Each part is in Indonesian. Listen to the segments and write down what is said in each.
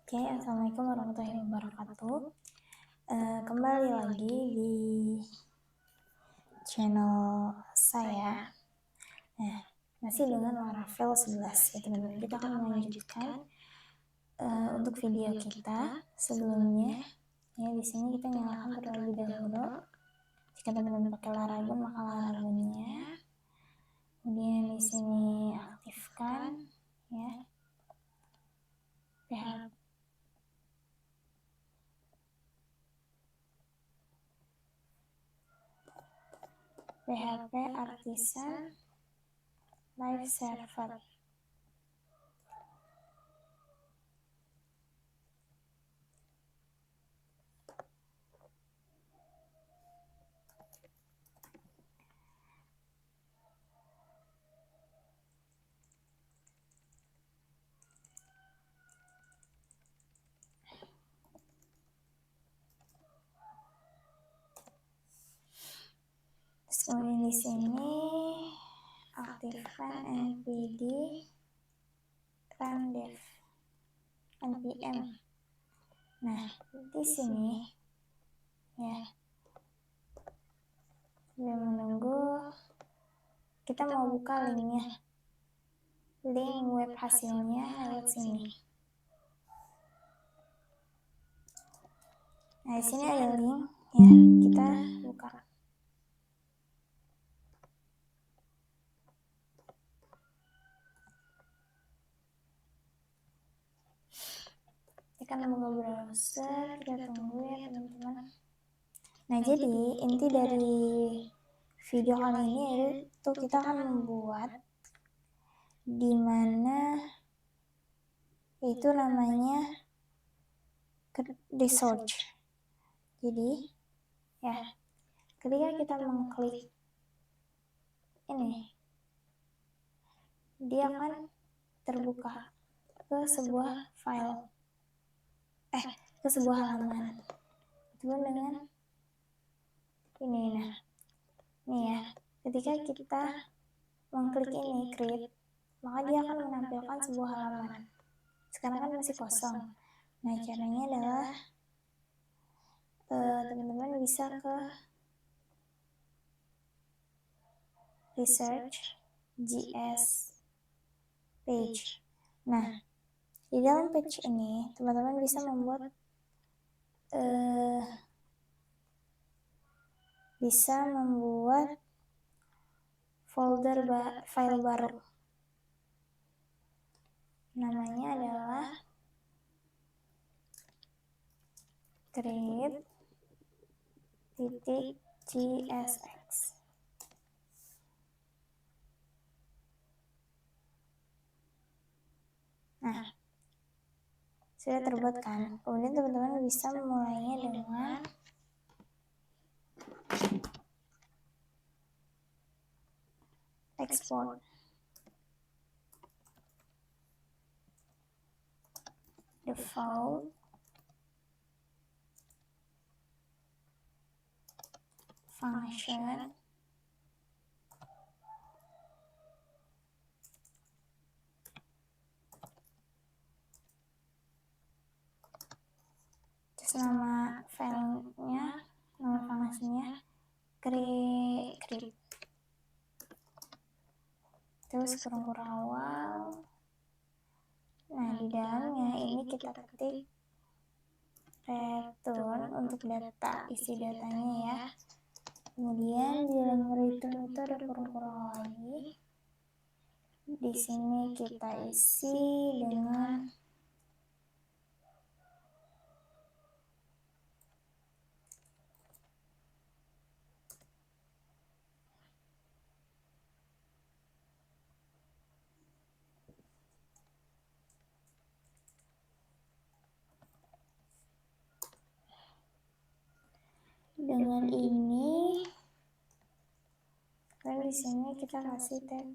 Oke, Assalamualaikum warahmatullahi wabarakatuh. Kembali lagi di channel saya. Nah, masih dengan Laravel 11 ya teman-teman. Kita akan melanjutkan untuk video kita sebelumnya. Ya, di sini kita nyalakan terlebih dahulu. Jika teman-teman pakai Laravel, maka Laravelnya. Kemudian di sini aktifkan ya. PHP Artisan Live Server. Kemudian di sini aktifkan npd run dev npm. Nah, di sini ya, sambil menunggu, kita mau buka linknya, link web hasilnya lewat sini. Nah, di sini ada link ya, kita buka. Kita buka browser, kita tunggu ya teman-teman. Nah, jadi inti dari video kali ini yaitu kita akan membuat dimana itu namanya research. Jadi ya, ketika kita mengklik ini, dia akan terbuka ke sebuah file, ke sebuah halaman. Itu dengan ini. Nah, ini ya, ketika kita mengklik ini create, maka dia akan menampilkan sebuah halaman. Sekarang kan masih kosong. Nah, caranya adalah teman-teman bisa ke research JS page. Nah, di dalam page ini teman-teman bisa membuat folder file baru. Namanya adalah create.csx. Nah, sudah terbuat kan? Kemudian teman-teman bisa memulainya dengan export. Default function terus nama filenya, nama fungsinya create. Terus kurung awal. Nah, di dalamnya ini kita ketik return untuk data, isi datanya ya. Kemudian di dalam return itu ada kurung lagi. Di sini kita isi dengan ini. Dan di sini kita kasih tag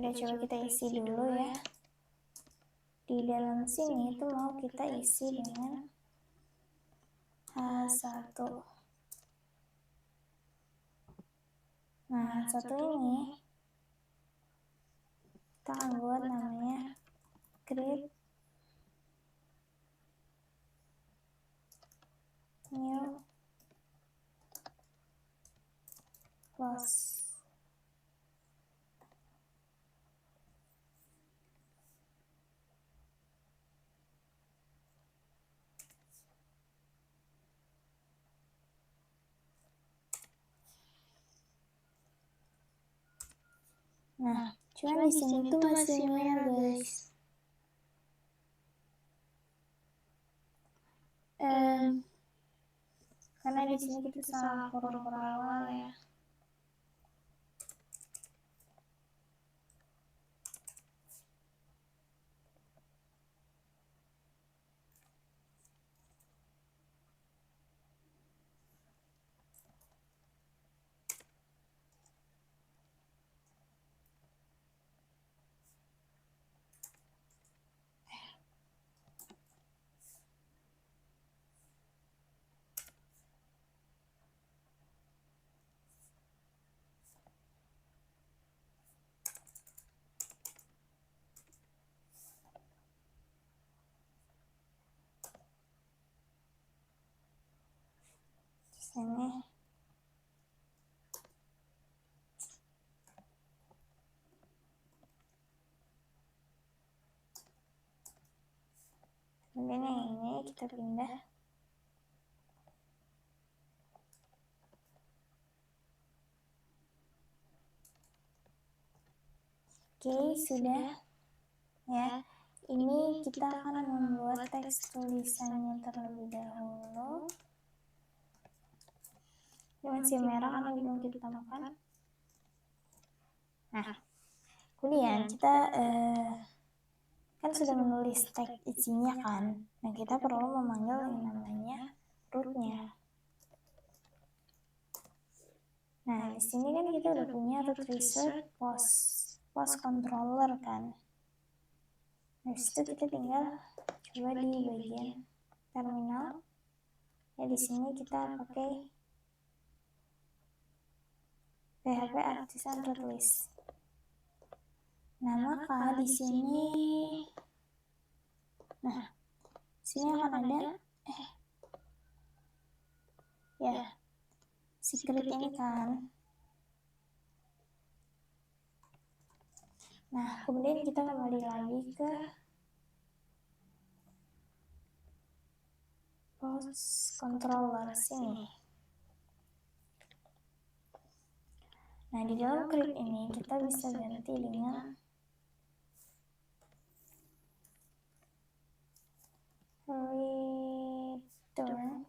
coba kita isi dulu ya. di dalam sini itu mau kita isi dengan H1. Nah, H1 ini kita akan buat namanya create new class. Nah, cuman di sini tuh masih merah, guys. Karena di sini kita salah huruf awal ya. Sini kemudian yang ini kita pindah. Oke, sudah ya. Ini kita akan membuat teks tulisannya terlebih dahulu. Ini masih merah karena belum kita tambahkan. Nah, kemudian kita kan sudah menulis teks isinya kan. Nah, kita perlu memanggil yang namanya rootnya. Nah, di sini kan kita udah punya root result post controller kan. Habis itu kita tinggal coba di bagian terminal. Ya, di sini kita pakai PHP Artisan Root List. Nah, maka di sini akan ada secret ini kan. Nah, kemudian kita kembali lagi ke post controller sini. Nah, di dalam create ini kita bisa ganti dengan return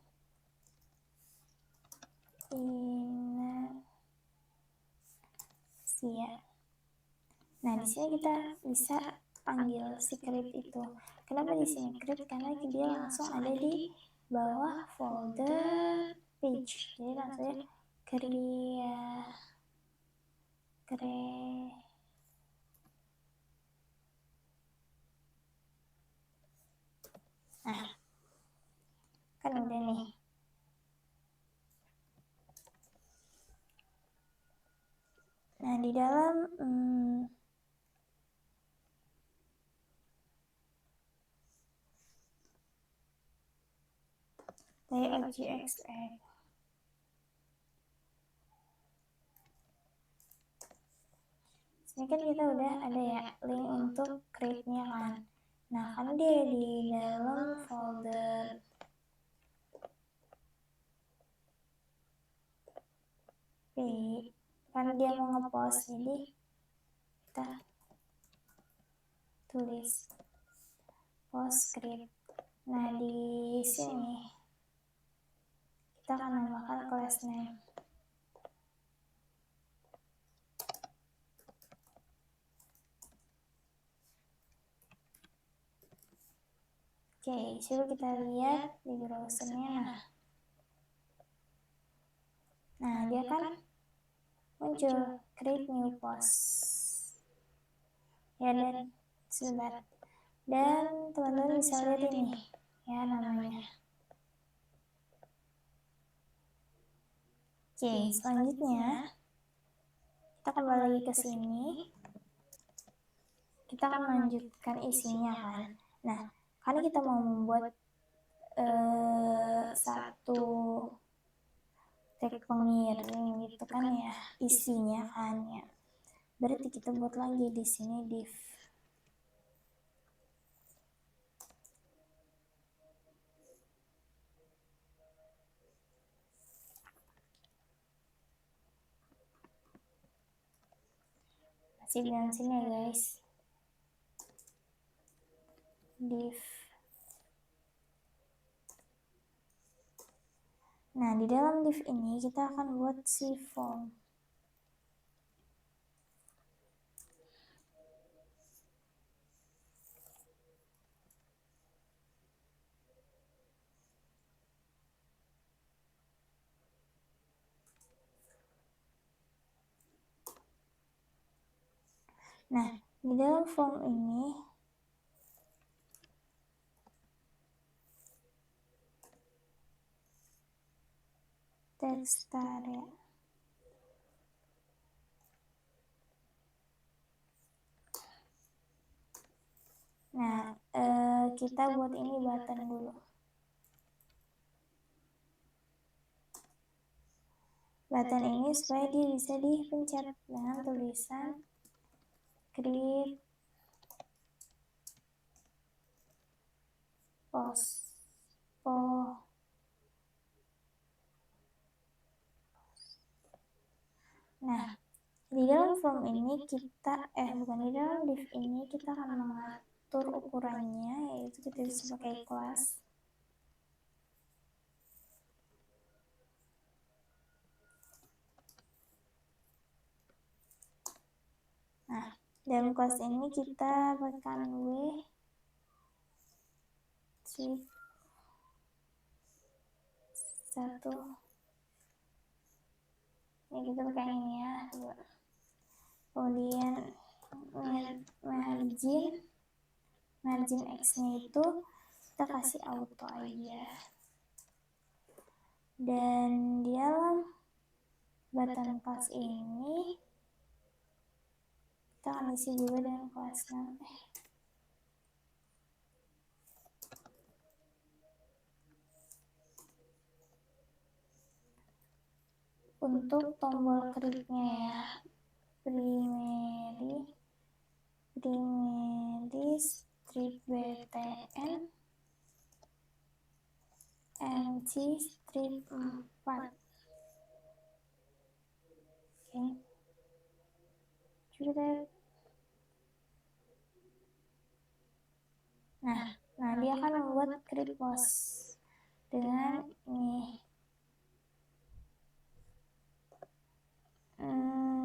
inertia. Nah, di sini kita bisa panggil si create itu. Kenapa di sini create? Karena dia langsung ada di bawah folder page. Jadi langsung nah, kan udah nih. Nah, di dalam layout.gxx ini kan kita udah ada ya link untuk create-nya kan. Nah, karena dia di dalam folder P, karena dia mau ngepost, jadi kita tulis post create. Nah, di sini kita akan nambahkan class name. Oke, coba kita lihat di browsernya. Nah, dia kan muncul create new post. Ya, dan sebentar. Dan teman-teman bisa lihat ini ya namanya. Oke, selanjutnya kita kembali lagi ke sini. Kita akan melanjutkan isinya kan. Nah, karena kita mau membuat satu tag pengiring gitu kan ya, isinya kan ya. Berarti kita buat lagi di sini div. Masih di dalam sini ya guys. Div. Nah, di dalam div ini kita akan buat si form. Nah, di dalam form ini text area. Nah, kita buat ini button dulu. Button ini supaya dia bisa dipencet dengan tulisan create post. Nah, di dalam form ini kita bukan di dalam div ini kita akan mengatur ukurannya, yaitu kita bisa pakai kelas. Nah, dalam kelas ini kita berikan satu. Ini kita pakai ini ya. Kemudian margin X-nya itu kita kasih auto aja. Dan di dalam button kelas ini kita akan isi juga dengan kelas name. Untuk tombol kliknya ya, primary strip btn mc strip 4. Oke, coba. Nah dia akan membuat create post dengan ini.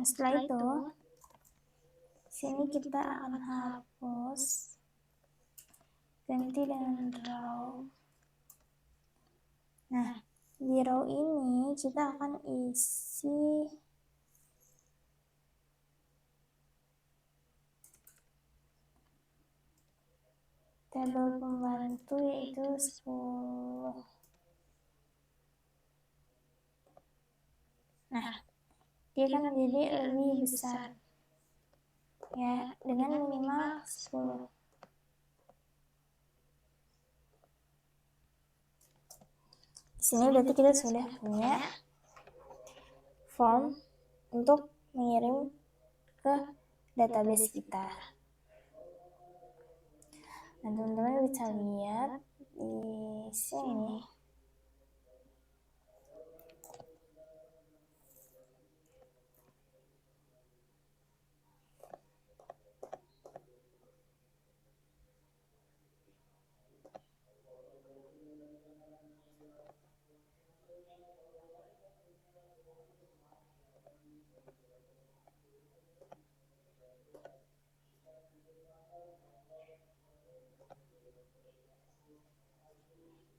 Setelah itu sini kita akan hapus, ganti dengan row. Nah, di row ini kita akan isi tabel pembantu yaitu 10. Nah, dia akan menjadi lebih besar ya, dengan minimal 10. Di sini berarti kita sudah punya form untuk mengirim ke database kita. Nah, teman-teman bisa lihat di sini.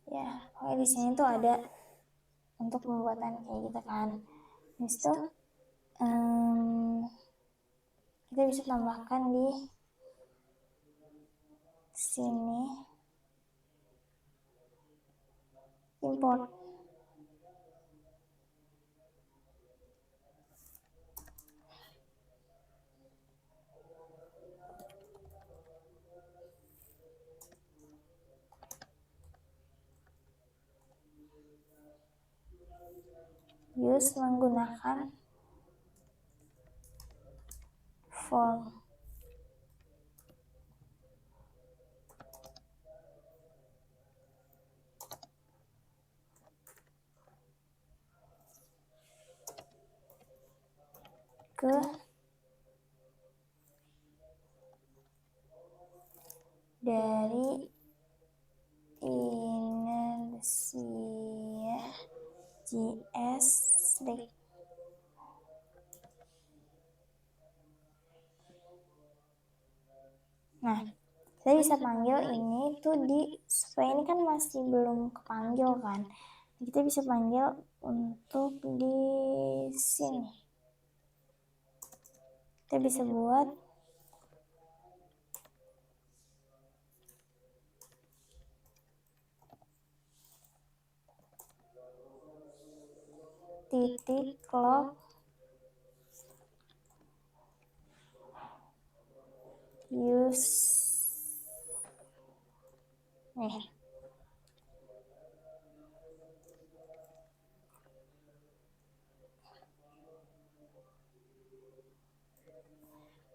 Ya, di sini tuh ada untuk pembuatan kayak gitu kan. Habis itu kita bisa tambahkan di sini import. Use menggunakan form. Ke dari inersia JS Rig. Nah, kita bisa panggil ini tuh supaya ini kan masih belum kepanggil kan. Kita bisa panggil untuk di sini. Kita bisa buat titik log use nih.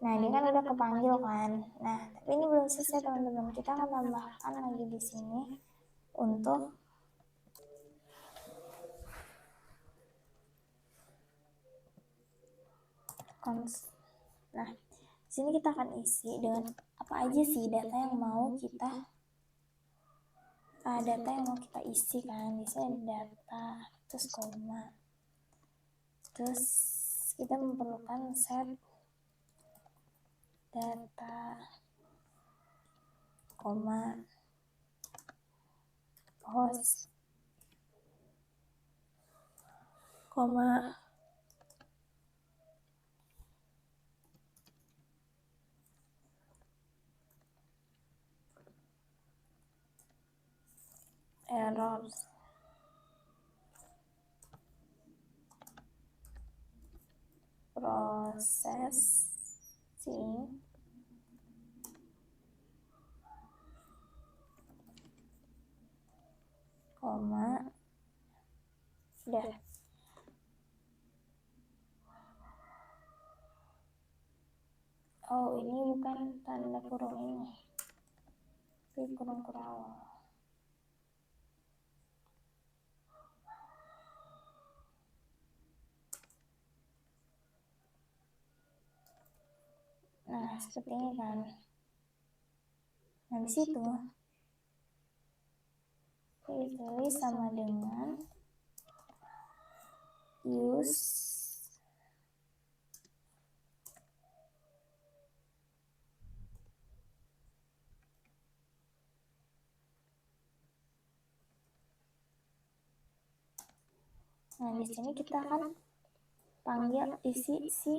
Nah, ini kan udah kepanggil kan. Nah, tapi ini belum selesai teman-teman. Kita akan tambahkan lagi di sini untuk nah, di sini kita akan isi dengan apa aja sih data yang mau kita isi kan. Misalnya data, terus koma, terus kita memerlukan set data, koma, host, koma, errors, processing, koma, udah. Oh, ini bukan tanda kurung ini, tapi kurung-kurung. Nah, seperti ini kan. Habis itu tulis sama dengan use Nah, di sini kita akan panggil isi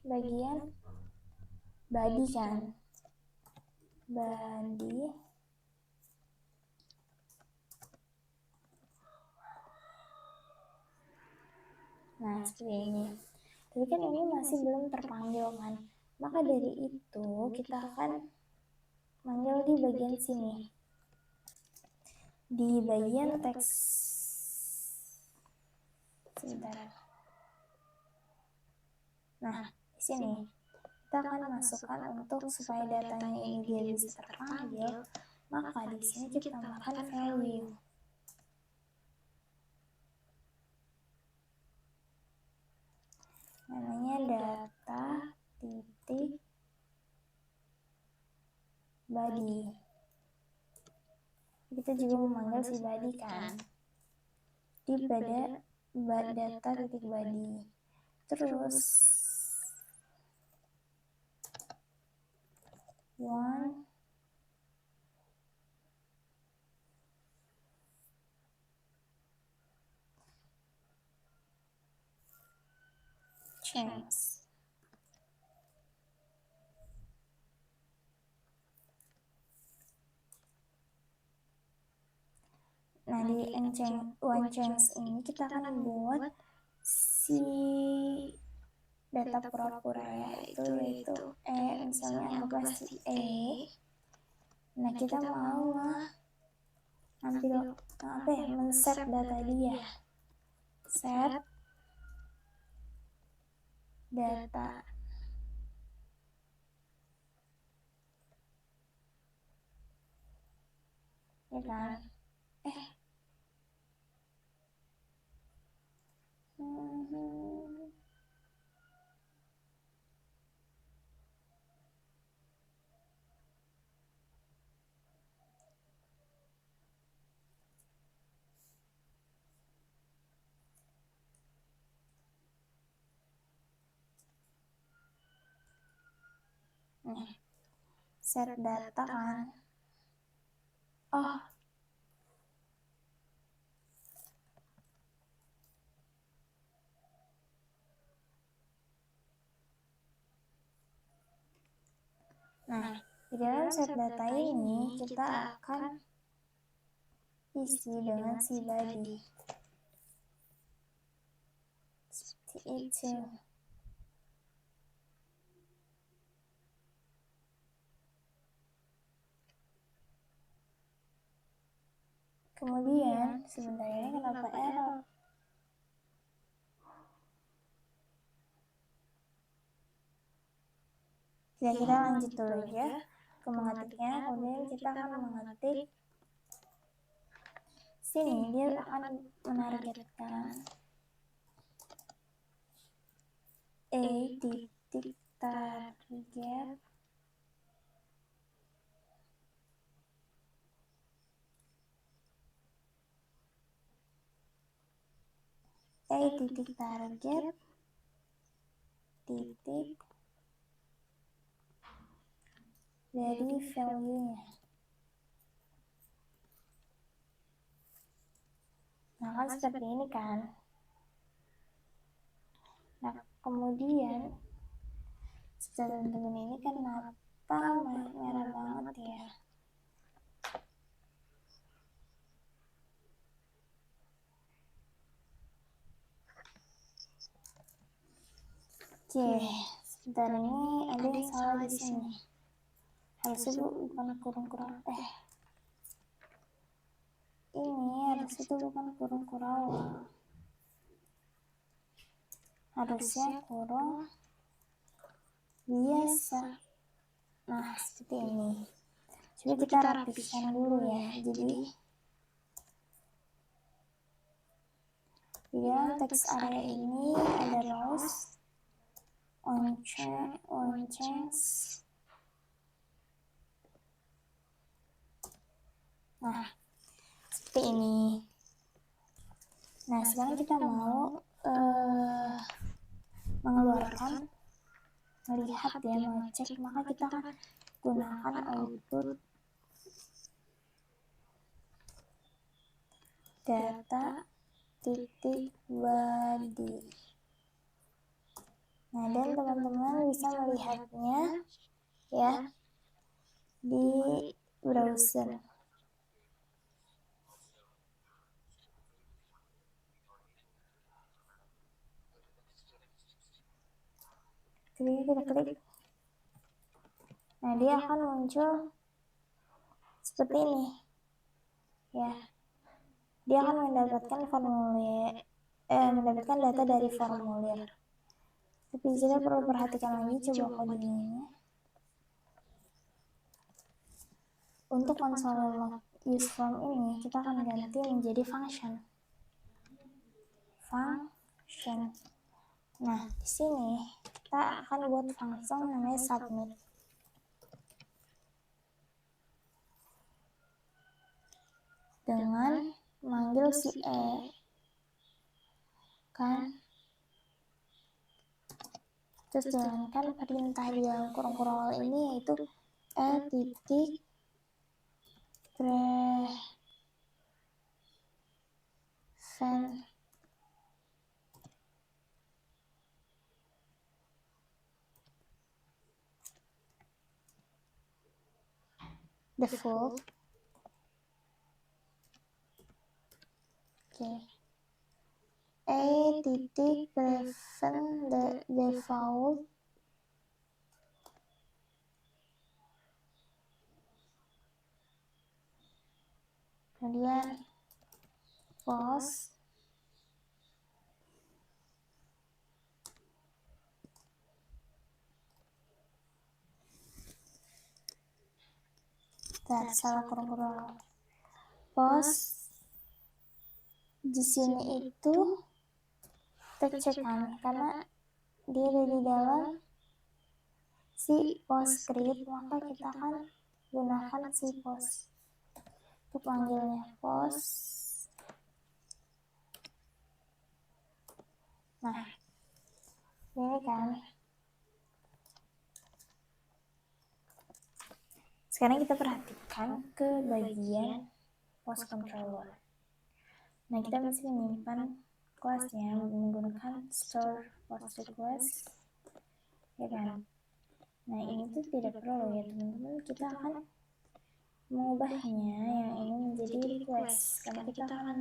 bagian body kan. Body. Nah, seperti ini. Tapi kan ini masih belum terpanggil kan. Maka dari itu kita akan manggil di bagian sini. Di bagian teks. Sebentar. Nah, di sini kita akan masukkan untuk supaya datanya ini dia bisa terpanggil, maka di sini kita tambahkan value. Namanya data titik body. Kita juga memanggil si body kan di pada data titik body. Terus one change. di unchange ini kita akan buat si data pura-pura yaitu misalnya anggaplah si Nah kita mau men-set data dia, set data ya kan. Set data kan. Nah, di dalam set data ini kita akan isi dengan si body. Seperti itu. Kemudian, sebentar ini kenapa error? Ya, kita lanjut dulu aja ke mengetiknya. Kemudian kita akan mengetik sini, dia akan menargetkan titik target titik target titik dari value-nya. Nah kan seperti ini kan. Nah kemudian teman-teman ini kenapa merah banget ya? Oke, sebentar ini ada yang salah di sini. Harusnya bukan kurung-kurang ini harusnya itu bukan kurung-kurang, harusnya kurung biasa. Nah seperti ini. Coba kita rapikan dulu ya. Jadi di dalam teks area ini ada rows, on-change. Nah seperti ini. Nah sekarang kita mau mengeluarkan, melihat ya, mau cek, maka kita akan gunakan output data titik body. Nah dan teman-teman bisa melihatnya ya di browser. Kita klik. Nah dia akan muncul seperti ini ya. Dia akan mendapatkan mendapatkan data dari formulir. Tapi kita perlu perhatikan lagi, coba kodenya. Untuk konsol log use form ini kita akan ganti menjadi function. Nah di sini kita akan buat function namanya submit. Dengan manggil si kan, terus jalankan perintah di dalam kurung-kurung ini yaitu titik prevent default a titik prevent the default kemudian post salah kurung post di sini itu kita cek kan karena dia ada di dalam si post script, maka kita akan gunakan si post untuk panggilnya post. Nah ini kan sekarang kita perhatikan ke bagian post controller. Nah kita bisa menyimpan kelasnya menggunakan store post request, ya kan. Nah ini tuh tidak perlu ya teman-teman, kita akan mengubahnya yang ini menjadi request karena kita akan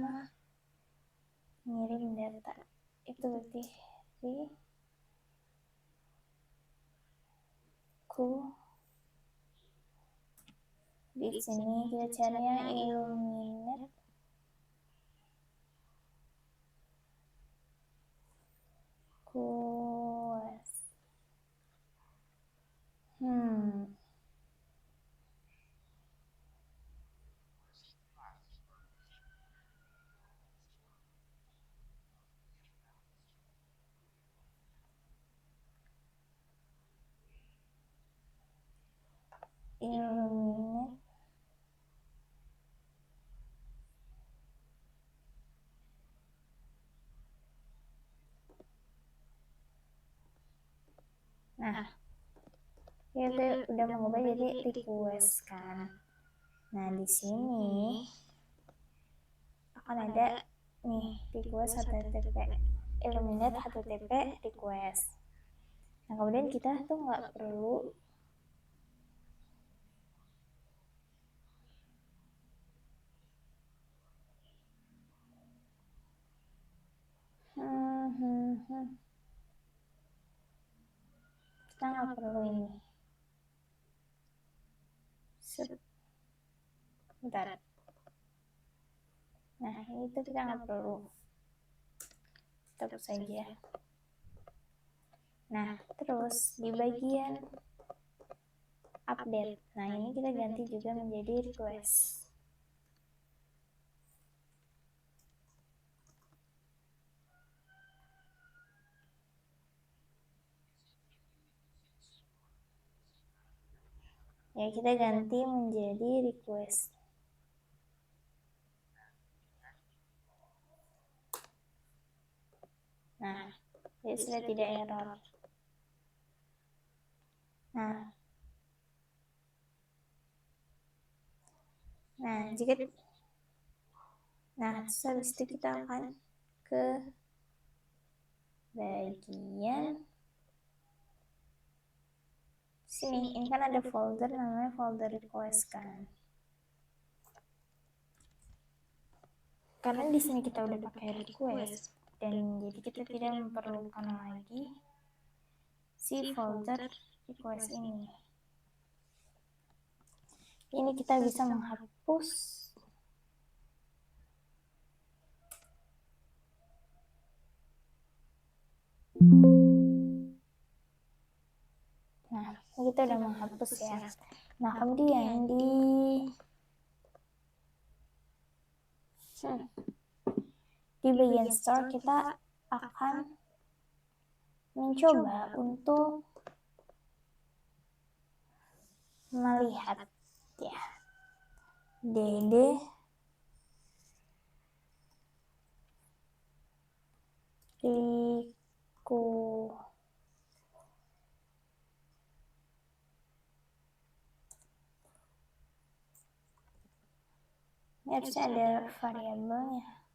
mengirim data. Itu berarti di sini kita cari yang illuminate quest. Illuminate nah itu udah mengubah jadi request kan. Nah di sini akan ada nih request HTTP illuminate HTTP request. Nah kemudian kita tuh nggak perlu kita nggak perlu ini. Bentar. Nah ini tuh kita nggak perlu, tetap saja. Nah terus di bagian update, nah ini kita ganti juga menjadi request. Ya kita ganti menjadi request. Nah jadi sudah tidak error. Habis itu kita akan ke bagian sini. Ini kan ada folder namanya folder request kan. Karena di sini kita udah pakai request dan jadi kita tidak memerlukan lagi si folder request ini. Ini kita bisa menghapus kita udah menghapus ya. Nah kemudian di bagian store kita akan mencoba untuk melihat ya dd ini harusnya ada variabelnya,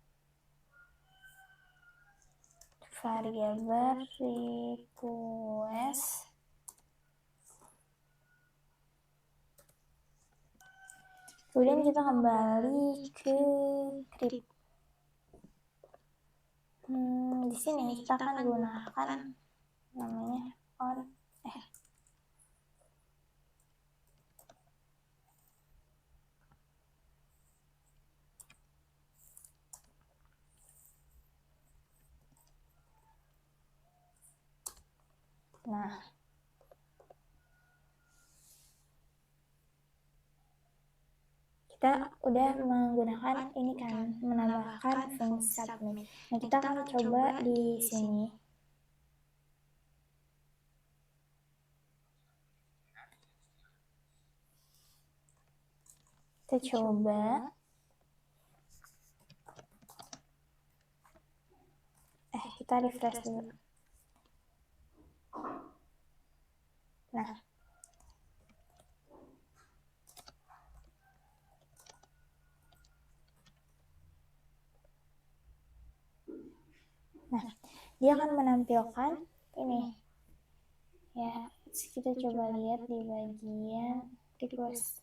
variabel request. Kemudian kita kembali ke crypt. Di sini kita akan gunakan namanya on Nah, kita udah menggunakan ini kan, menambahkan fungsi submit. Nah, kita akan coba di sini. Kita coba. Kita refresh dulu. Nah, dia akan menampilkan ini. Ya, kita coba lihat di bagian request.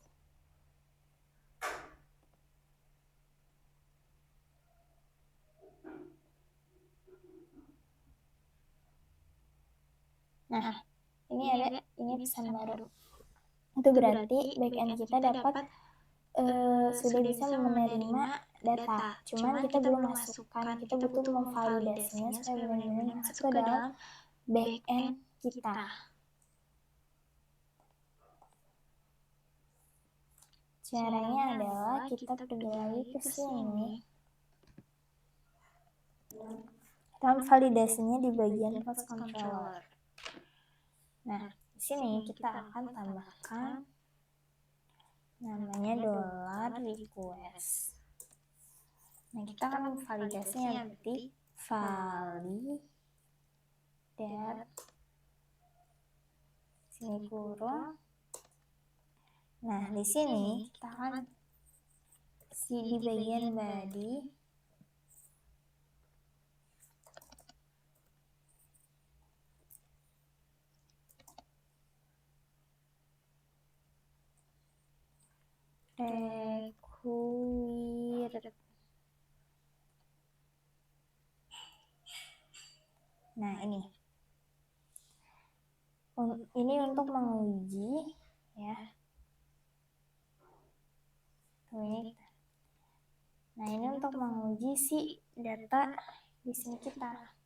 Nah, ini pesan baru. Itu berarti backend kita dapat sudah bisa menerima data. Cuman kita belum masukkan, kita butuh memvalidasinya supaya benar-benar masuk ke dalam backend kita. Caranya adalah kita pergi lagi ke sini. Kita validasinya di bagian post controller. Nah, di sini kita akan tambahkan namanya $request. Nah, kita akan validasinya berarti validate sini kurung. Nah, di sini kita akan di bagian body required. Nah, ini untuk menguji ya. Nah, ini untuk menguji si data di sini kita.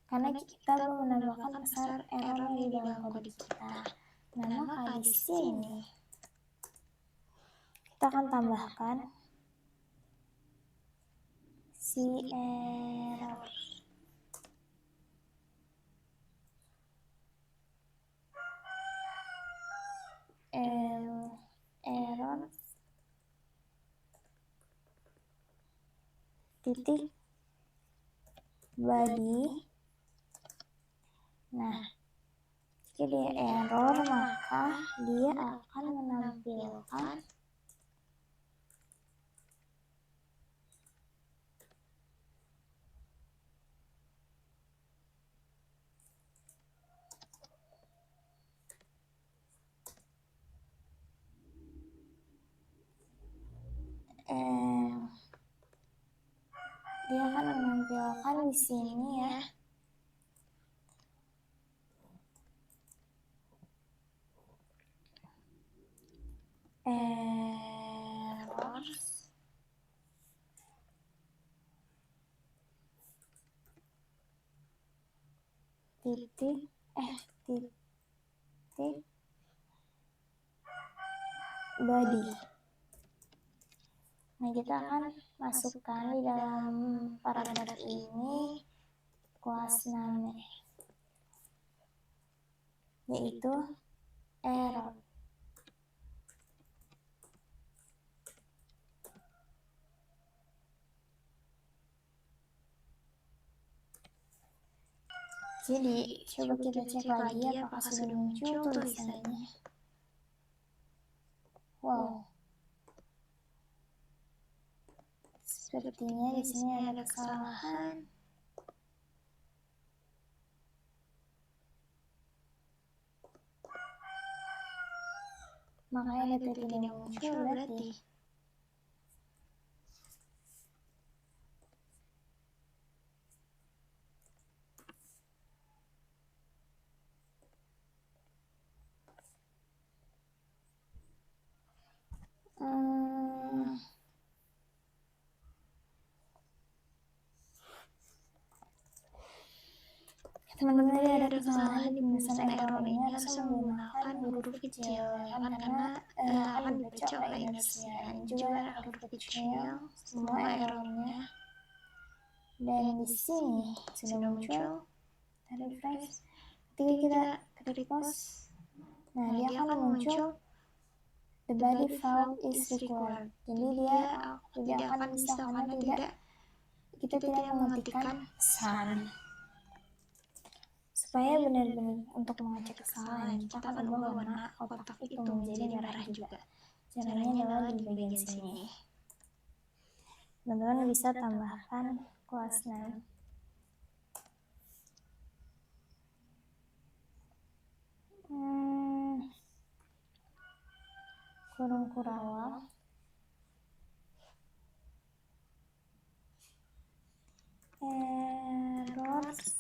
Karena kita belum menambahkan besar errornya di dalam kode kita. Nah, maka di sini kita akan tambahkan si error. Error titik body. Nah, jika dia error, maka dia akan menampilkan dia akan menampilkan tambahkan di sini ya. Errors titik body. Nah, kita akan masukkan di dalam paragraf ini kelas 6 yaitu error. Jadi, coba kita cek lagi apakah sudah muncul tulisannya. Wow. Sepertinya di sini ada kesalahan. Makanya data tidak muncul berarti. Teman-teman, ada kesalahan di penulisan error ini harus menggunakan huruf kecil ya kan, karena akan dibaca oleh inersia. Ini juga huruf kecil semua errornya. Dan di sini sudah muncul. Kita refresh. Ketika kita klik pause, nah dia akan muncul the body file is required. Jadi dia tidak akan bisa karena kita tidak mengetikkan sun. Supaya benar-benar untuk mengecek kesalahan, kita akan ubah warna kotak itu menjadi merah juga. Caranya adalah di bagian sini. Teman-teman bisa tambahkan kelas 6. Kurung kurawal. Errors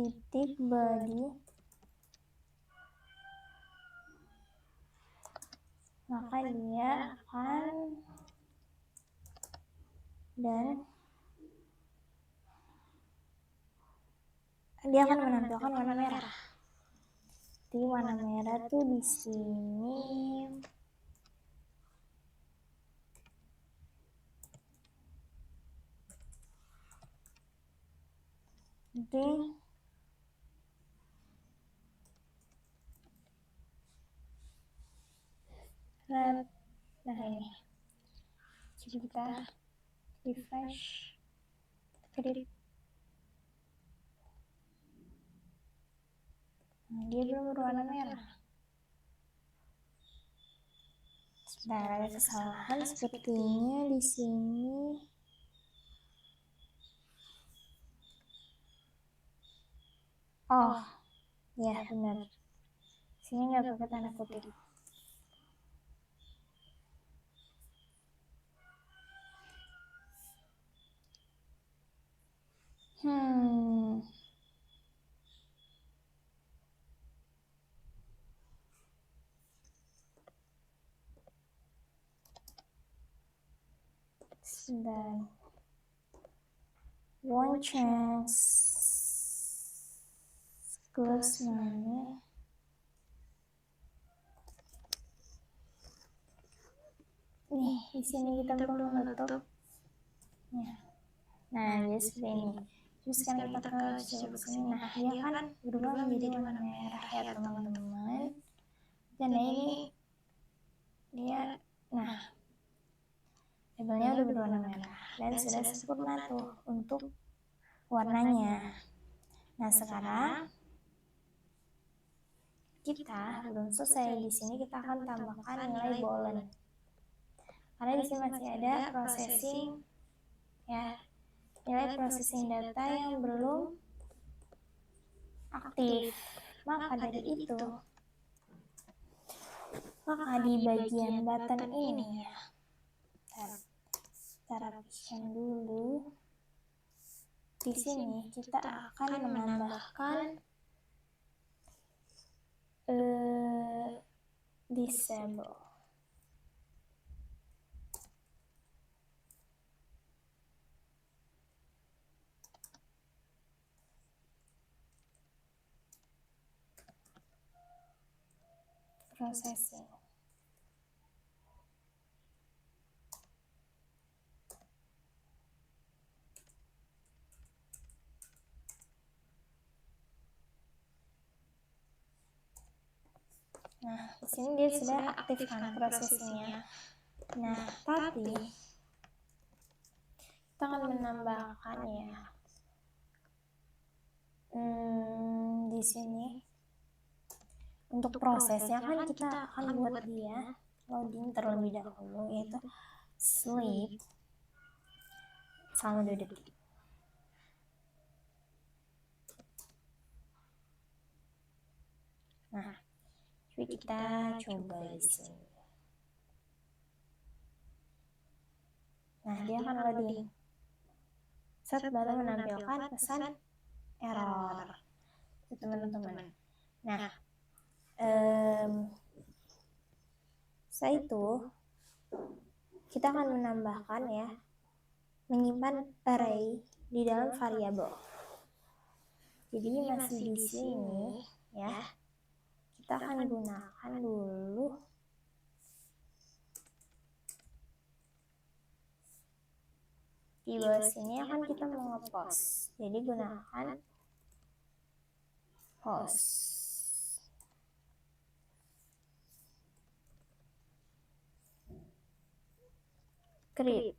titik body, maka dia akan menampilkan warna merah. Jadi warna merah tuh di sini. Jadi red. Nah ini. Coba kita refresh. Klik. Nah, dia belum berwarna merah. Sebentar, ada kesalahan sepertinya di sini. Oh, ya benar. Sini nggak pakai tanda kutip. Dan one chance close namanya. Nih, di sini kita belum menutup. Nah, jadi seperti ini. Terus sekarang kita ke coba sini. Nah, dia kan berubah menjadi warna merah ya teman-teman. Dan ini dia, nah, labelnya udah berwarna merah dan sudah sempurna tuh untuk warnanya. Nah, sekarang kita belum selesai. Di sini kita akan tambahkan nilai boolean. Karena di sini masih ada processing ya, nilai processing data yang belum aktif. Maka dari itu maka di bagian button ini ya, kita rapikan dulu. Di sini kita akan menambahkan disable. Processing. Nah, di sini dia sudah aktifkan prosesnya. Nah, tapi kita akan menambahkan ya. Di sini untuk prosesnya kan kita akan buat dia loading terlebih dahulu, yaitu sleep selama 2 detik. Nah, kita coba di sini. Nah, dia akan loading. Set baru menampilkan pesan error, teman-teman. Nah, setelah itu kita akan menambahkan ya, menyimpan array di dalam variabel. Jadi masih di sini ya. Kita akan gunakan dulu di bawah sini akan kita mau ngepost. Jadi gunakan post. Create.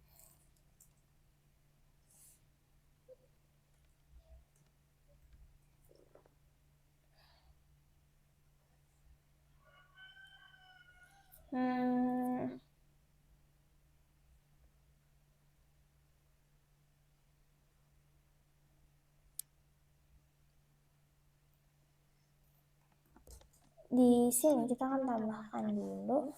Di sini kita akan tambahkan dulu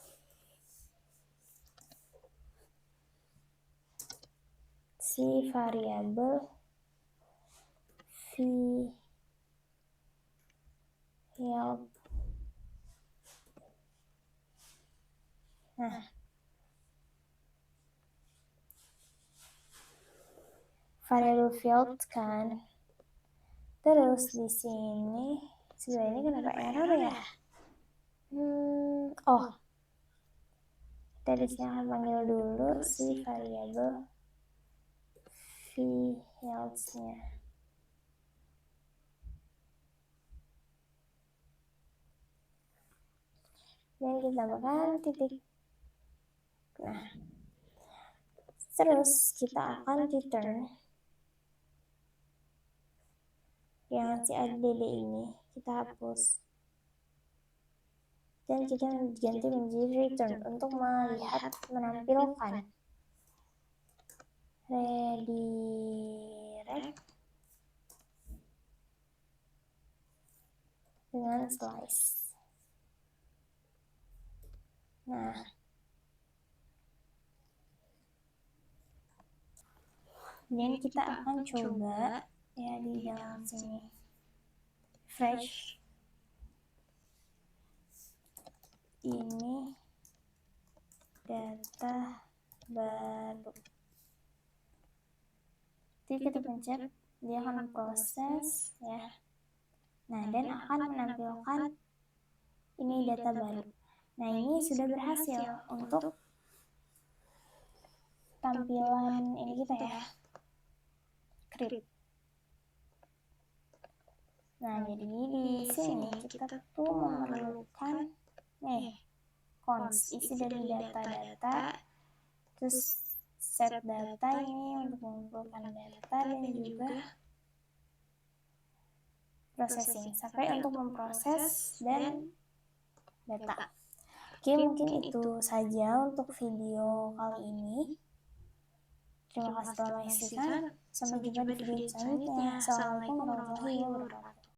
si variabel help. Nah, variabel field kan. Terus di sini sebenarnya kenapa error ya? Kita di sini akan panggil dulu si variabel fields-nya. Dan kita tambahkan titik. Nah, terus kita akan return yang si add ini kita hapus dan kita ganti menjadi return untuk melihat menampilkan redirect dengan slice. Nah, dan kita akan coba ya di dalam sini fresh ini data baru. Jadi kita pencet, dia akan proses ya. Nah, dan akan menampilkan ini data baru. Nah, ini sudah berhasil untuk tampilan ini kita ya, create. Nah, jadi di sini kita tuh memerlukan const isi dari data-data, terus set data ini untuk mengumpulkan data dan juga processing sampai untuk memproses dan data. Oke, mungkin itu saja untuk video kali ini. Terima kasih telah menyaksikan. Sampai jumpa di video selanjutnya. Assalamualaikum warahmatullahi wabarakatuh.